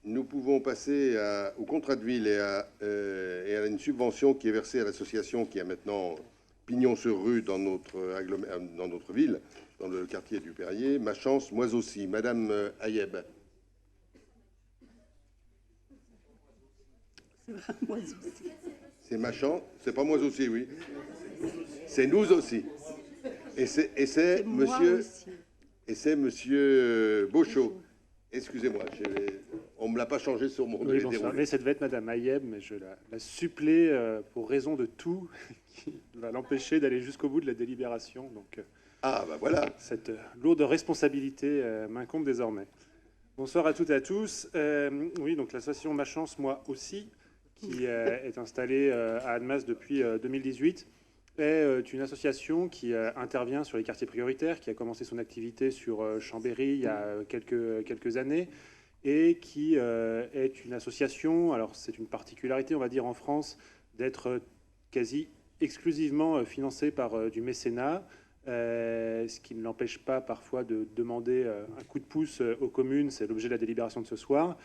nous pouvons passer au contrat de ville et à une subvention qui est versée à l'association qui a maintenant pignon sur rue dans dans notre ville, dans le quartier du Perrier. Ma chance, moi aussi. Madame Ayeb. C'est ma chance, c'est pas moi aussi, oui. C'est nous aussi. Et c'est monsieur, monsieur Beauchot. Excusez-moi, on ne me l'a pas changé sur mon oui, bonsoir. Mais ça devait être Madame Ayeb, mais je la supplée pour raison de tout, qui va l'empêcher d'aller jusqu'au bout de la délibération. Donc, ah, bah voilà. Cette lourde responsabilité m'incombe désormais. Bonsoir à toutes et à tous. Oui, donc l'association Ma Chance, moi aussi, qui est installée à Annemasse depuis 2018, est une association qui intervient sur les quartiers prioritaires, qui a commencé son activité sur Chambéry il y a quelques années, et qui est une association, alors c'est une particularité, on va dire, en France, d'être quasi exclusivement financée par du mécénat, ce qui ne l'empêche pas parfois de demander un coup de pouce aux communes, c'est l'objet de la délibération de ce soir.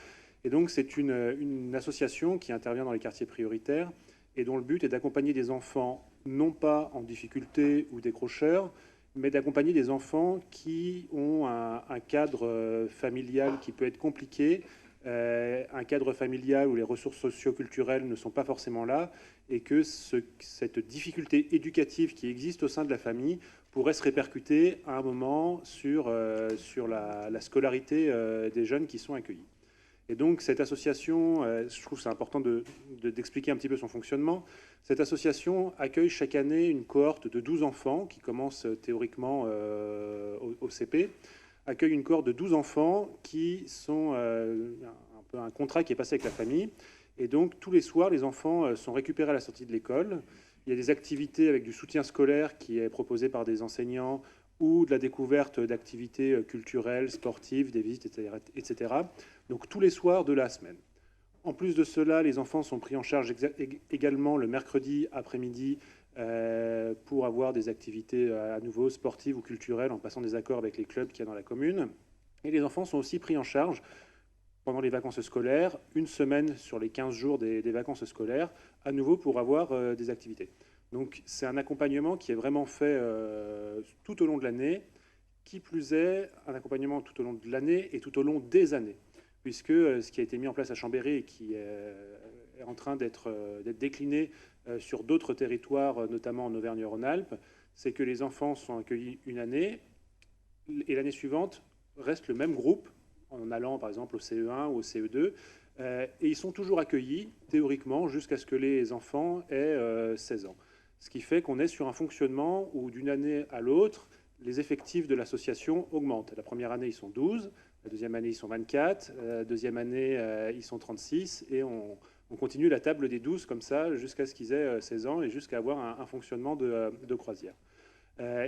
Et donc c'est une association qui intervient dans les quartiers prioritaires et dont le but est d'accompagner des enfants, non pas en difficulté ou décrocheurs, mais d'accompagner des enfants qui ont un cadre familial qui peut être compliqué, un cadre familial où les ressources socio-culturelles ne sont pas forcément là, et que cette difficulté éducative qui existe au sein de la famille pourrait se répercuter à un moment sur la scolarité des jeunes qui sont accueillis. Et donc cette association, je trouve que c'est important d'expliquer un petit peu son fonctionnement. Cette association accueille chaque année une cohorte de 12 enfants qui commencent théoriquement au CP, accueille une cohorte de 12 enfants qui sont un peu un contrat qui est passé avec la famille. Et donc tous les soirs, les enfants sont récupérés à la sortie de l'école. Il y a des activités avec du soutien scolaire qui est proposé par des enseignants ou de la découverte d'activités culturelles, sportives, des visites, etc. Donc tous les soirs de la semaine. En plus de cela, les enfants sont pris en charge également le mercredi après-midi pour avoir des activités à nouveau sportives ou culturelles en passant des accords avec les clubs qu'il y a dans la commune. Et les enfants sont aussi pris en charge pendant les vacances scolaires, une semaine sur les 15 jours des vacances scolaires, à nouveau pour avoir des activités. Donc c'est un accompagnement qui est vraiment fait tout au long de l'année, qui plus est un accompagnement tout au long de l'année et tout au long des années, puisque ce qui a été mis en place à Chambéry et qui est en train d'être décliné sur d'autres territoires, notamment en Auvergne-Rhône-Alpes, c'est que les enfants sont accueillis une année et l'année suivante reste le même groupe, en allant par exemple au CE1 ou au CE2, et ils sont toujours accueillis théoriquement jusqu'à ce que les enfants aient 16 ans. Ce qui fait qu'on est sur un fonctionnement où d'une année à l'autre, les effectifs de l'association augmentent. La première année, ils sont 12, la deuxième année, ils sont 24, la deuxième année, ils sont 36, et on continue la table des 12 comme ça jusqu'à ce qu'ils aient 16 ans et jusqu'à avoir un fonctionnement de croisière.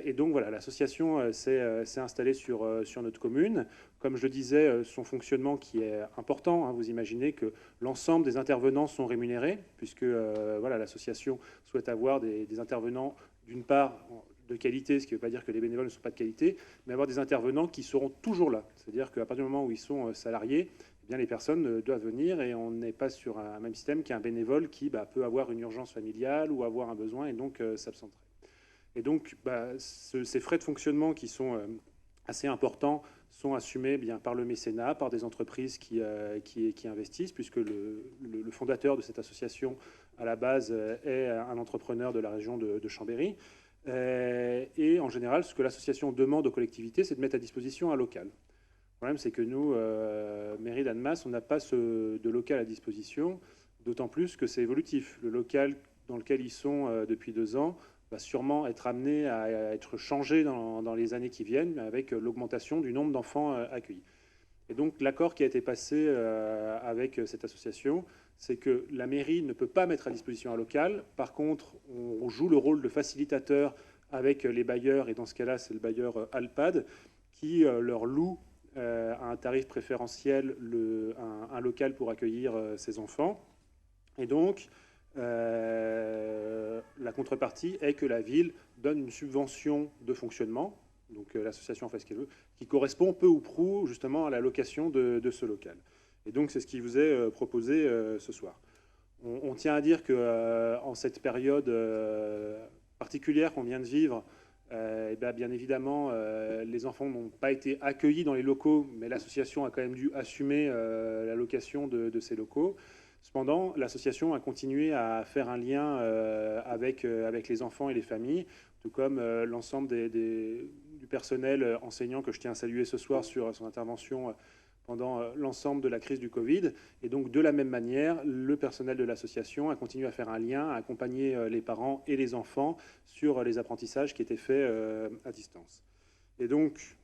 Et donc voilà, l'association s'est installée sur notre commune. Comme je le disais, son fonctionnement qui est important, hein, vous imaginez que l'ensemble des intervenants sont rémunérés, puisque voilà, l'association souhaite avoir des intervenants, d'une part, de qualité, ce qui ne veut pas dire que les bénévoles ne sont pas de qualité, mais avoir des intervenants qui seront toujours là. C'est-à-dire qu'à partir du moment où ils sont salariés, eh bien, les personnes doivent venir et on n'est pas sur un même système qu'un bénévole qui peut avoir une urgence familiale ou avoir un besoin et donc s'absenterait. Et donc, ces frais de fonctionnement qui sont assez importants sont assumés bien par le mécénat, par des entreprises qui investissent, puisque le fondateur de cette association, à la base, est un entrepreneur de la région de Chambéry. Et en général, ce que l'association demande aux collectivités, c'est de mettre à disposition un local. Le problème, c'est que nous, mairie d'Annemasse, on n'a pas de local à disposition, d'autant plus que c'est évolutif. Le local dans lequel ils sont depuis 2 ans va sûrement être amené à être changé dans les années qui viennent avec l'augmentation du nombre d'enfants accueillis. Et donc l'accord qui a été passé avec cette association, c'est que la mairie ne peut pas mettre à disposition un local. Par contre, on joue le rôle de facilitateur avec les bailleurs, et dans ce cas-là, c'est le bailleur Alpad, qui leur loue à un tarif préférentiel un local pour accueillir ces enfants. Et donc, la contrepartie est que la ville donne une subvention de fonctionnement, donc l'association fait ce qu'elle veut, qui correspond peu ou prou justement à la location de ce local. Et donc, c'est ce qui vous est proposé ce soir. On tient à dire qu'en cette période particulière qu'on vient de vivre, bien évidemment, les enfants n'ont pas été accueillis dans les locaux, mais l'association a quand même dû assumer la location de ces locaux. Cependant, l'association a continué à faire un lien avec les enfants et les familles, tout comme l'ensemble du personnel enseignant que je tiens à saluer ce soir sur son intervention pendant l'ensemble de la crise du Covid. Et donc, de la même manière, le personnel de l'association a continué à faire un lien, à accompagner les parents et les enfants sur les apprentissages qui étaient faits à distance. Et donc,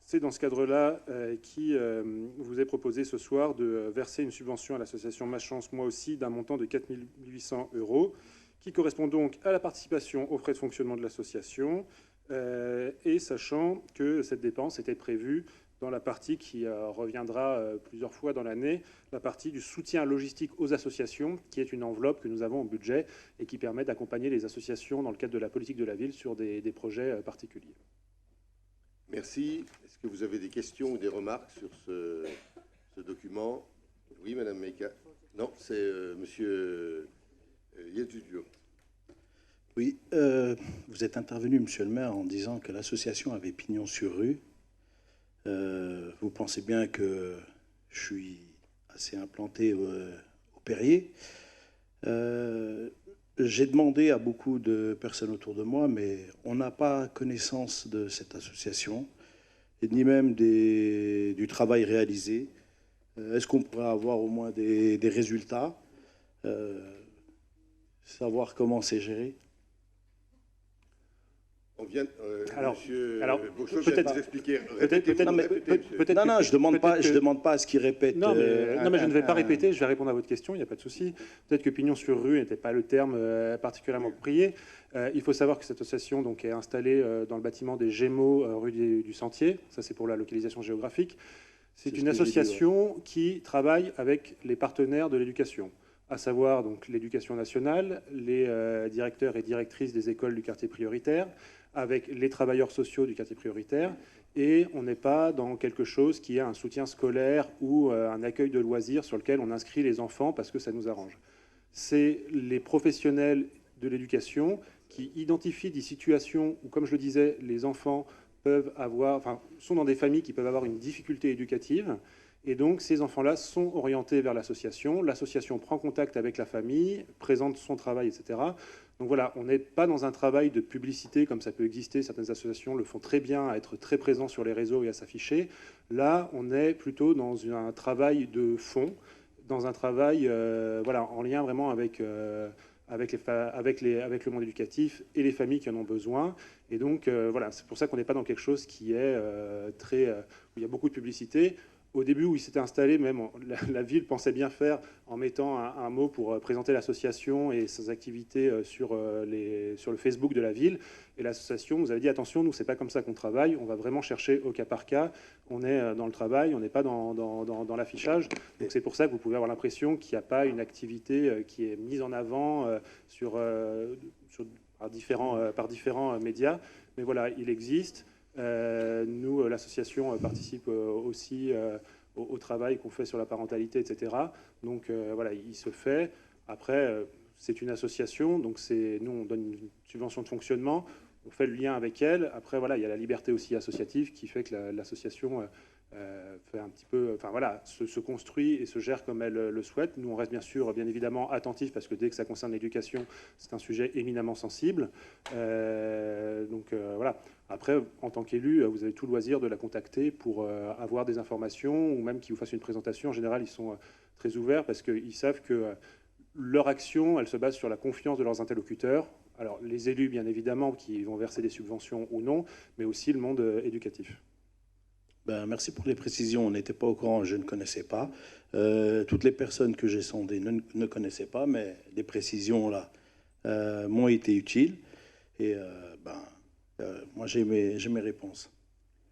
c'est dans ce cadre-là qui vous est proposé ce soir de verser une subvention à l'association Ma Chance, moi aussi, d'un montant de 4 800 €, qui correspond donc à la participation aux frais de fonctionnement de l'association, et sachant que cette dépense était prévue dans la partie qui reviendra plusieurs fois dans l'année, la partie du soutien logistique aux associations, qui est une enveloppe que nous avons au budget et qui permet d'accompagner les associations dans le cadre de la politique de la ville sur des projets particuliers. Merci. Est-ce que vous avez des questions ou des remarques sur ce document? Oui, Madame Meika. Non, c'est Monsieur Yetudio. Oui, vous êtes intervenu, Monsieur le maire, en disant que l'association avait pignon sur rue. Vous pensez bien que je suis assez implanté au Perrier. J'ai demandé à beaucoup de personnes autour de moi, mais on n'a pas connaissance de cette association, et ni même du travail réalisé. Est-ce qu'on pourrait avoir au moins des résultats, savoir comment c'est géré? On vient, Monsieur Beauchot peut-être vient de vous expliquer. Non, je demande pas à ce qu'il répète. Non, mais je ne vais pas répéter, je vais répondre à votre question, il n'y a pas de souci. Peut-être que pignon sur rue n'était pas le terme particulièrement approprié. Il faut savoir que cette association donc, est installée dans le bâtiment des Gémeaux, rue du Sentier. Ça, c'est pour la localisation géographique. C'est une association qui travaille avec les partenaires de l'éducation, à savoir donc l'éducation nationale, les directeurs et directrices des écoles du quartier prioritaire, avec les travailleurs sociaux du quartier prioritaire, et on n'est pas dans quelque chose qui est un soutien scolaire ou un accueil de loisirs sur lequel on inscrit les enfants parce que ça nous arrange. C'est les professionnels de l'éducation qui identifient des situations où, comme je le disais, les enfants sont dans des familles qui peuvent avoir une difficulté éducative. Et donc, ces enfants-là sont orientés vers l'association. L'association prend contact avec la famille, présente son travail, etc. Donc voilà, on n'est pas dans un travail de publicité comme ça peut exister. Certaines associations le font très bien, à être très présents sur les réseaux et à s'afficher. Là, on est plutôt dans un travail de fond, dans un travail en lien vraiment avec le monde éducatif et les familles qui en ont besoin. Et donc, c'est pour ça qu'on n'est pas dans quelque chose qui est où il y a beaucoup de publicité. Au début où il s'était installé, même la ville pensait bien faire en mettant un mot pour présenter l'association et ses activités sur le Facebook de la ville. Et l'association nous avait dit attention, nous c'est pas comme ça qu'on travaille, on va vraiment chercher au cas par cas. On est dans le travail, on n'est pas dans l'affichage. Donc c'est pour ça que vous pouvez avoir l'impression qu'il n'y a pas une activité qui est mise en avant par différents médias. Mais voilà, il existe. Nous, l'association participe aussi au travail qu'on fait sur la parentalité, etc. Donc il se fait. Après, c'est une association, donc nous, on donne une subvention de fonctionnement, on fait le lien avec elle. Après, il y a la liberté aussi associative qui fait que l'association fait un petit peu, se construit et se gère comme elle le souhaite. Nous, on reste bien évidemment attentifs parce que dès que ça concerne l'éducation, c'est un sujet éminemment sensible. Après, en tant qu'élu, vous avez tout le loisir de la contacter pour avoir des informations ou même qu'ils vous fassent une présentation. En général, ils sont très ouverts parce qu'ils savent que leur action, elle se base sur la confiance de leurs interlocuteurs. Alors, les élus, bien évidemment, qui vont verser des subventions ou non, mais aussi le monde éducatif. Merci pour les précisions. On n'était pas au courant, je ne connaissais pas. Toutes les personnes que j'ai sondées ne connaissaient pas, mais les précisions là m'ont été utiles. Et moi, j'ai mes réponses.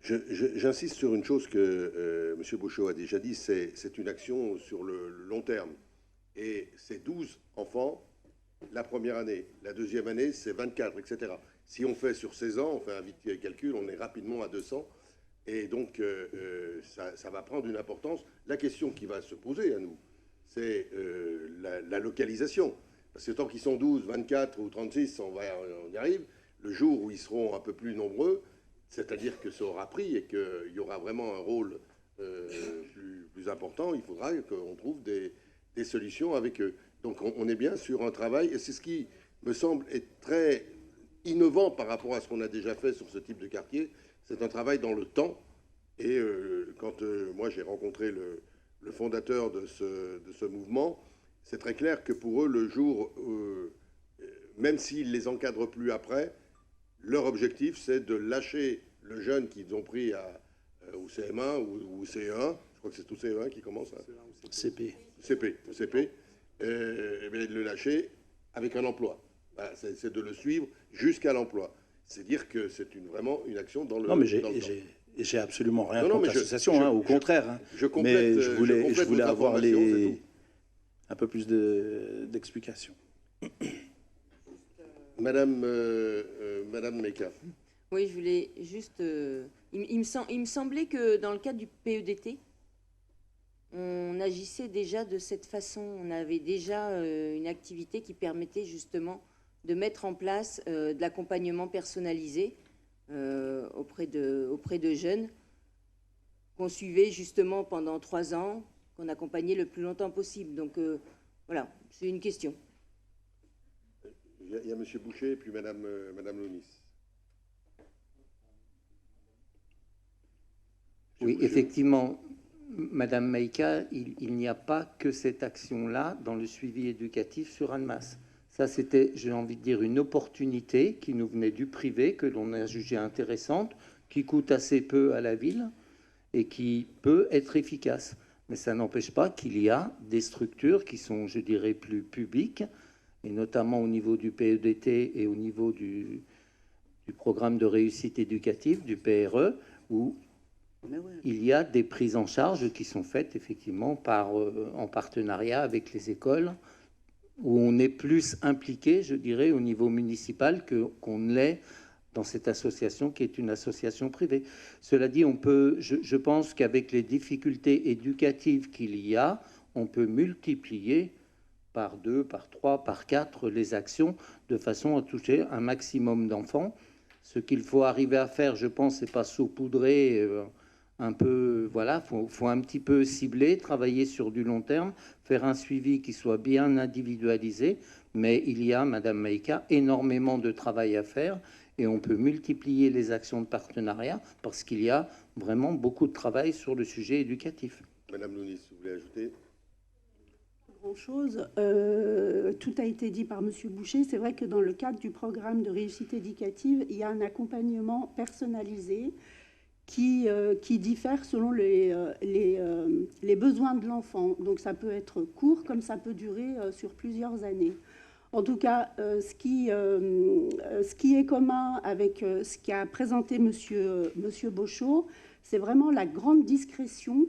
J'insiste sur une chose que M. Beauchot a déjà dit, c'est une action sur le long terme. Et c'est 12 enfants la première année. La deuxième année, c'est 24, etc. Si on fait sur 16 ans, on fait un vite calcul, on est rapidement à 200. Et donc, ça va prendre une importance. La question qui va se poser à nous, c'est la localisation. Parce que tant qu'ils sont 12, 24 ou 36, on y arrive. Le jour où ils seront un peu plus nombreux, c'est-à-dire que ça aura pris et qu'il y aura vraiment un rôle plus important, il faudra qu'on trouve des solutions avec eux. Donc on est bien sur un travail, et c'est ce qui me semble être très innovant par rapport à ce qu'on a déjà fait sur ce type de quartier. C'est un travail dans le temps. Et quand moi j'ai rencontré le fondateur de ce mouvement, c'est très clair que pour eux, le jour, même s'ils ne les encadrent plus après, leur objectif, c'est de lâcher le jeune qu'ils ont pris au CM1 ou au CE1. Je crois que c'est au CE1 qui commence. CP. CP. Et bien, de le lâcher avec un emploi. Voilà, c'est de le suivre jusqu'à l'emploi. C'est dire que c'est vraiment une action dans le. Non, mais dans le temps. j'ai absolument rien contre l'association, au contraire. Hein. Je complète, mais je voulais avoir un peu plus d'explications. Madame Meka. Oui, je voulais juste... il me semblait que dans le cadre du PEDT, on agissait déjà de cette façon. On avait déjà une activité qui permettait justement de mettre en place de l'accompagnement personnalisé auprès de jeunes qu'on suivait justement pendant 3 ans, qu'on accompagnait le plus longtemps possible. Donc voilà, c'est une question. Il y a M. Boucher et puis Madame Lounis. Oui, effectivement, Madame Maïka, il n'y a pas que cette action-là dans le suivi éducatif sur Annemasse. Ça, c'était, j'ai envie de dire, une opportunité qui nous venait du privé, que l'on a jugée intéressante, qui coûte assez peu à la ville et qui peut être efficace. Mais ça n'empêche pas qu'il y a des structures qui sont, je dirais, plus publiques, et notamment au niveau du PEDT et au niveau du programme de réussite éducative, du PRE, où il y a des prises en charge qui sont faites effectivement en partenariat avec les écoles, où on est plus impliqué, je dirais, au niveau municipal qu'on ne l'est dans cette association qui est une association privée. Cela dit, je pense qu'avec les difficultés éducatives qu'il y a, on peut multiplier par 2, par 3, par 4 les actions de façon à toucher un maximum d'enfants. Ce qu'il faut arriver à faire, je pense, c'est pas saupoudrer un peu, voilà, faut un petit peu cibler, travailler sur du long terme, faire un suivi qui soit bien individualisé, mais il y a, Madame Maïka, énormément de travail à faire et on peut multiplier les actions de partenariat parce qu'il y a vraiment beaucoup de travail sur le sujet éducatif. Madame Lounis, vous voulez ajouter ? Grand-chose. Tout a été dit par Monsieur Boucher. C'est vrai que dans le cadre du programme de réussite éducative, il y a un accompagnement personnalisé qui diffère selon les besoins de l'enfant. Donc ça peut être court comme ça peut durer sur plusieurs années. En tout cas, ce qui est commun avec ce qu'a présenté Monsieur Bochot, c'est vraiment la grande discrétion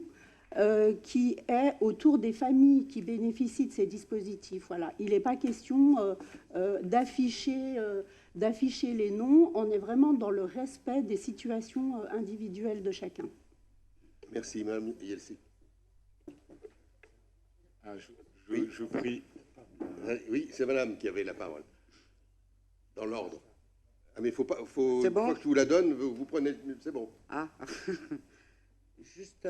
qui est autour des familles qui bénéficient de ces dispositifs. Voilà. Il n'est pas question d'afficher les noms. On est vraiment dans le respect des situations individuelles de chacun. Merci, Mme Yelsi. Je vous prie. Oui, c'est Madame qui avait la parole. Dans l'ordre. Ah, mais il faut pas... C'est bon ? Une fois que je vous la donne, vous prenez... C'est bon. Ah. Juste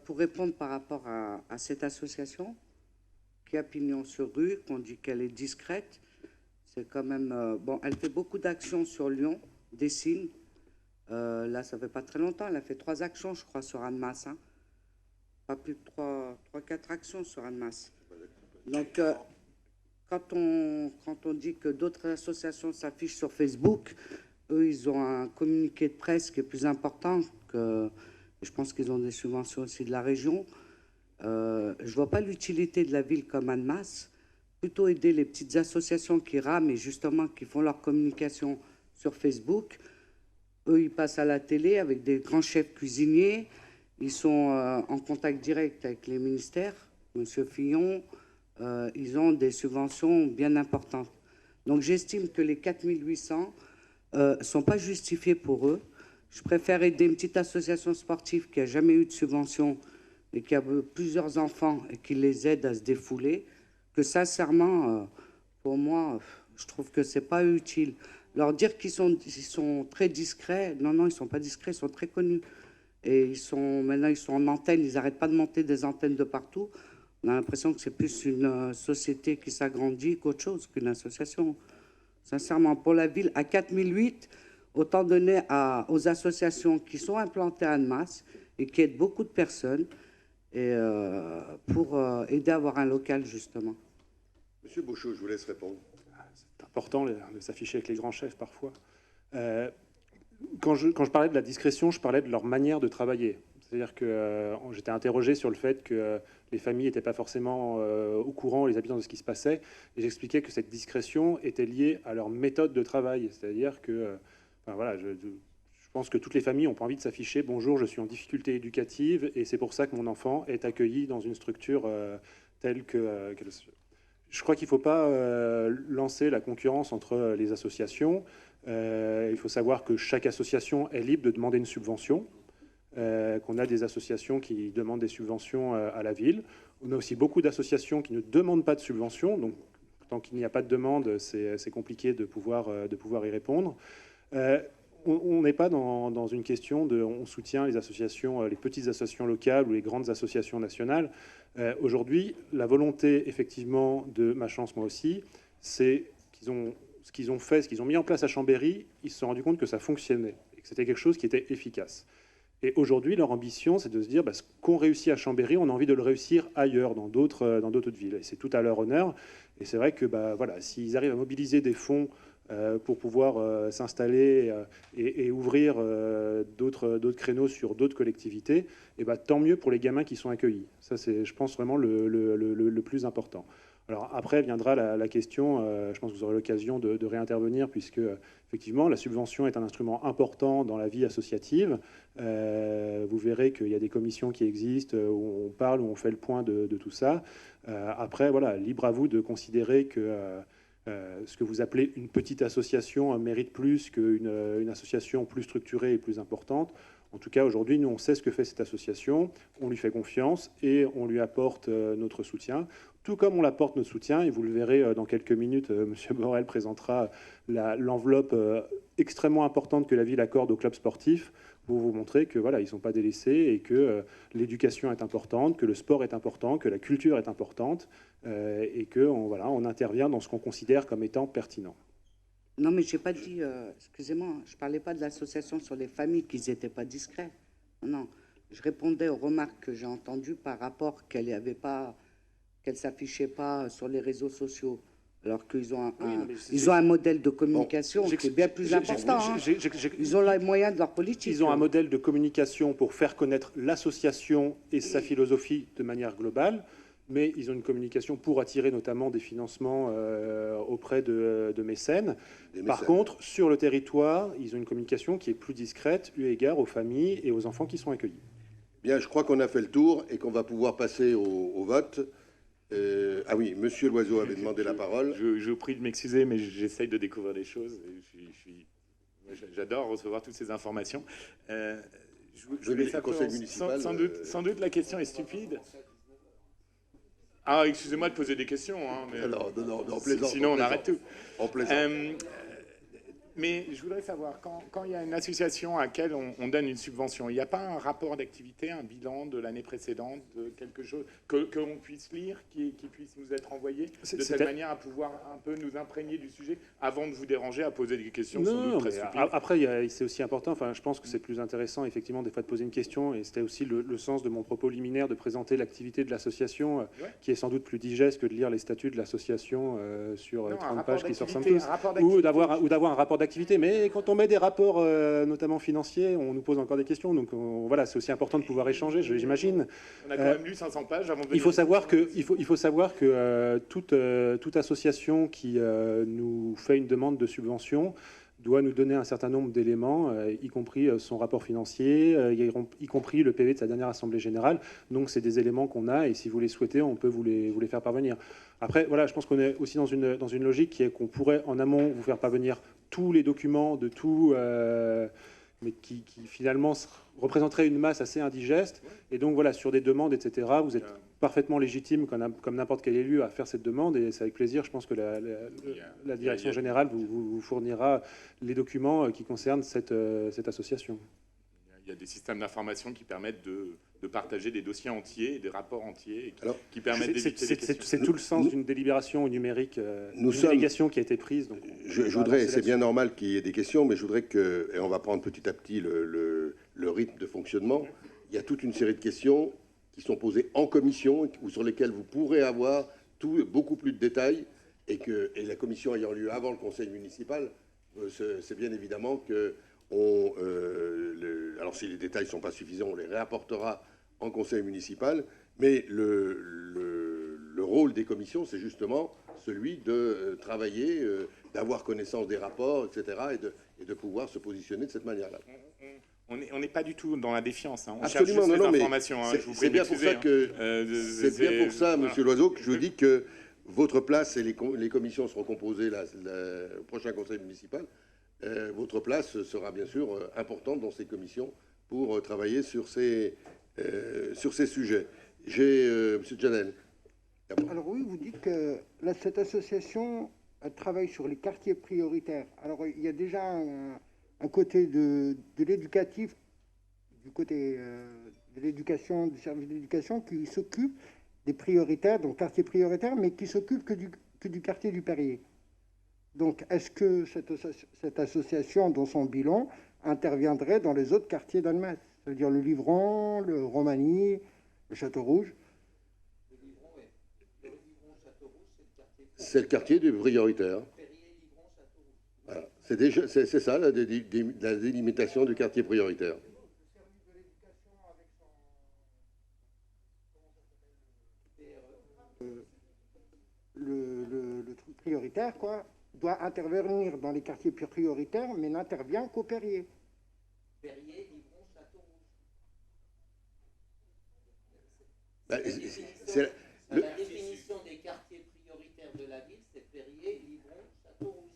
pour répondre par rapport à cette association qui a pignon sur rue, qu'on dit qu'elle est discrète, c'est quand même... bon, elle fait beaucoup d'actions sur Lyon, Dessines. Là, ça fait pas très longtemps, elle a fait 3 actions, je crois, sur Annemasse. Hein. Pas plus de 3-4 actions sur Annemasse. Donc, quand on dit que d'autres associations s'affichent sur Facebook, eux, ils ont un communiqué de presse qui est plus important que... Je pense qu'ils ont des subventions aussi de la région. Je ne vois pas l'utilité de la ville comme Annemasse. Plutôt aider les petites associations qui rament et justement qui font leur communication sur Facebook. Eux, ils passent à la télé avec des grands chefs cuisiniers. Ils sont en contact direct avec les ministères. Monsieur Fillon, ils ont des subventions bien importantes. Donc j'estime que les 4800 ne sont pas justifiés pour eux. Je préfère aider une petite association sportive qui n'a jamais eu de subvention et qui a plusieurs enfants et qui les aide à se défouler, que sincèrement, pour moi, je trouve que c'est pas utile. Leur dire qu'ils sont très discrets, non, ils ne sont pas discrets, ils sont très connus. Et maintenant, ils sont en antenne, ils n'arrêtent pas de monter des antennes de partout. On a l'impression que c'est plus une société qui s'agrandit qu'autre chose, qu'une association. Sincèrement, pour la ville, à 4008, autant donner aux associations qui sont implantées à Annemasse et qui aident beaucoup de personnes et, pour aider à avoir un local, justement. Monsieur Beauchot, je vous laisse répondre. C'est important de s'afficher avec les grands chefs parfois. Quand je parlais de la discrétion, je parlais de leur manière de travailler. C'est-à-dire que j'étais interrogé sur le fait que les familles n'étaient pas forcément au courant, les habitants, de ce qui se passait. Et j'expliquais que cette discrétion était liée à leur méthode de travail. C'est-à-dire que, voilà, je pense que toutes les familles n'ont pas envie de s'afficher. Bonjour, je suis en difficulté éducative et c'est pour ça que mon enfant est accueilli dans une structure telle que. Je crois qu'il ne faut pas lancer la concurrence entre les associations. Il faut savoir que chaque association est libre de demander une subvention, qu'on a des associations qui demandent des subventions à la ville. On a aussi beaucoup d'associations qui ne demandent pas de subvention, donc tant qu'il n'y a pas de demande, c'est compliqué de pouvoir y répondre. On n'est pas dans une question de on soutient les associations, les petites associations locales ou les grandes associations nationales. Aujourd'hui, la volonté effectivement de Ma Chance Moi Aussi, c'est ce qu'ils ont mis en place à Chambéry, ils se sont rendus compte que ça fonctionnait et que c'était quelque chose qui était efficace. Et aujourd'hui, leur ambition, c'est de se dire ce qu'on réussit à Chambéry, on a envie de le réussir ailleurs, dans d'autres villes. Et c'est tout à leur honneur. Et c'est vrai que voilà, s'ils arrivent à mobiliser des fonds pour pouvoir s'installer et ouvrir d'autres créneaux sur d'autres collectivités, et tant mieux pour les gamins qui sont accueillis. Ça, c'est, je pense, vraiment le plus important. Alors après viendra la question, je pense que vous aurez l'occasion de réintervenir, puisque effectivement la subvention est un instrument important dans la vie associative. Vous verrez qu'il y a des commissions qui existent où on parle, où on fait le point de tout ça. Après, voilà, libre à vous de considérer que ce que vous appelez une petite association mérite plus qu'une association plus structurée et plus importante. En tout cas, aujourd'hui, nous, on sait ce que fait cette association, on lui fait confiance et on lui apporte notre soutien. Tout comme on apporte notre soutien, et vous le verrez dans quelques minutes, M. Borel présentera l'enveloppe extrêmement importante que la ville accorde aux clubs sportifs pour vous montrer que voilà, ils ne sont pas délaissés et que l'éducation est importante, que le sport est important, que la culture est importante et qu'on on intervient dans ce qu'on considère comme étant pertinent. Non, mais je n'ai pas dit, excusez-moi, je ne parlais pas de l'association sur les familles, qu'ils n'étaient pas discrets. Non, je répondais aux remarques que j'ai entendues par rapport qu'elle ne s'affichait pas sur les réseaux sociaux, alors qu'ils ont un modèle de communication qui est bien plus important. Ils ont les moyens de leur politique. Ils ont un modèle de communication pour faire connaître l'association et sa philosophie de manière globale, mais ils ont une communication pour attirer notamment des financements auprès de mécènes. Par contre, sur le territoire, ils ont une communication qui est plus discrète, eu égard aux familles et aux enfants qui sont accueillis. Bien, je crois qu'on a fait le tour et qu'on va pouvoir passer au vote. Ah oui, Monsieur Loiseau avait demandé la parole. Je vous prie de m'excuser, mais j'essaye de découvrir des choses. J'adore recevoir toutes ces informations. Je vais le conseil municipal. Sans doute, la question est stupide. Ah, excusez-moi de poser des questions. Mais non, on plaisante. Sinon, on arrête tout. On plaisante. Mais je voudrais savoir, quand il y a une association à laquelle on donne une subvention, il n'y a pas un rapport d'activité, un bilan de l'année précédente, de quelque chose que l'on puisse lire, qui puisse nous être envoyé, de telle manière à pouvoir un peu nous imprégner du sujet avant de vous déranger à poser des questions sans doute très stupides. Après, c'est aussi important, je pense que c'est plus intéressant, effectivement, des fois de poser une question, et c'était aussi le sens de mon propos liminaire, de présenter l'activité de l'association, qui est sans doute plus digeste que de lire les statuts de l'association sur 30 pages qui sortent somme toute, ou d'avoir un rapport d'activité. Mais quand on met des rapports, notamment financiers, on nous pose encore des questions. Donc voilà, c'est aussi important de pouvoir échanger, j'imagine. On a quand même lu 500 pages avant de venir. Il faut savoir que toute association qui nous fait une demande de subvention doit nous donner un certain nombre d'éléments, y compris son rapport financier, y compris le PV de sa dernière Assemblée Générale. Donc c'est des éléments qu'on a, et si vous les souhaitez, on peut vous les faire parvenir. Après, voilà, je pense qu'on est aussi dans une logique qui est qu'on pourrait en amont vous faire parvenir tous les documents de tout mais qui finalement représenterait une masse assez indigeste. Et donc voilà, sur des demandes, etc., vous êtes parfaitement légitime, comme n'importe quel élu, à faire cette demande. Et c'est avec plaisir, je pense que la direction générale vous fournira les documents qui concernent cette association. Il y a des systèmes d'information qui permettent de partager des dossiers entiers et des rapports entiers qui permettent d'éviter les questions. C'est tout le sens d'une délibération numérique, d'une délégation qui a été prise. Donc je voudrais, c'est bien normal qu'il y ait des questions, mais je voudrais que, et on va prendre petit à petit le rythme de fonctionnement, il y a toute une série de questions qui sont posées en commission ou sur lesquelles vous pourrez avoir beaucoup plus de détails et la commission ayant lieu avant le conseil municipal, c'est bien évidemment que alors si les détails ne sont pas suffisants, on les réapportera en conseil municipal, mais le rôle des commissions, c'est justement celui de travailler, d'avoir connaissance des rapports, etc., et de pouvoir se positionner de cette manière-là. On n'est pas du tout dans la défiance. Hein. On Absolument, cherche juste non, les mais informations. Hein. C'est bien pour ça que c'est bien pour ça, Monsieur Loiseau, que je vous dis que votre place et les commissions seront composées au prochain conseil municipal. Votre place sera bien sûr importante dans ces commissions pour travailler sur ces sujets. Monsieur Janel. Alors oui, vous dites que là, cette association elle travaille sur les quartiers prioritaires. Alors il y a déjà un côté de l'éducatif, du côté de l'éducation, du service d'éducation qui s'occupe des prioritaires, donc quartiers prioritaires, mais qui s'occupe que du quartier du Perrier. Donc, est-ce que cette association, dans son bilan, interviendrait dans les autres quartiers d'Annemasse, c'est-à-dire le Livron, le Romani, le Château-Rouge? Le Livron, Château-Rouge, c'est le quartier du prioritaire. Perrier, Livron, Château-Rouge. Voilà. C'est ça la délimitation du quartier prioritaire. Le truc prioritaire, quoi, doit intervenir dans les quartiers prioritaires, mais n'intervient qu'au Perrier. Perrier, Livron, Château-Rouge. La définition des quartiers prioritaires de la ville, c'est Perrier, Livron, Château-Rouge.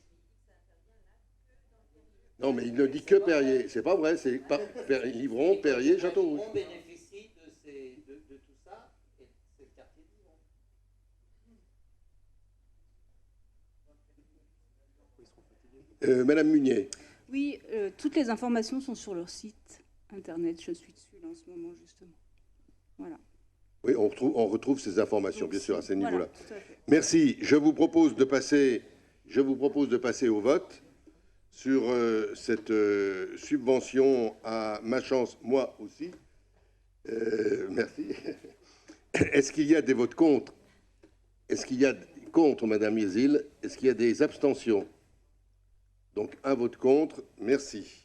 Non, mais il ne dit que Perrier. C'est pas vrai, c'est Livron, Perrier, Château-Rouge. Livron bénéficie de tout ça, et c'est le quartier de Livron. Madame Munier. Oui, toutes les informations sont sur leur site internet. Je suis dessus là, en ce moment, justement. Voilà. Oui, on retrouve ces informations, bien sûr, à ces niveaux-là. Voilà, merci. Je vous propose de passer au vote sur cette subvention à ma chance, moi aussi. Merci. Est-ce qu'il y a des votes contre? Est-ce qu'il y a contre, Madame Yezil? Est-ce qu'il y a des abstentions? Donc, un vote contre. Merci.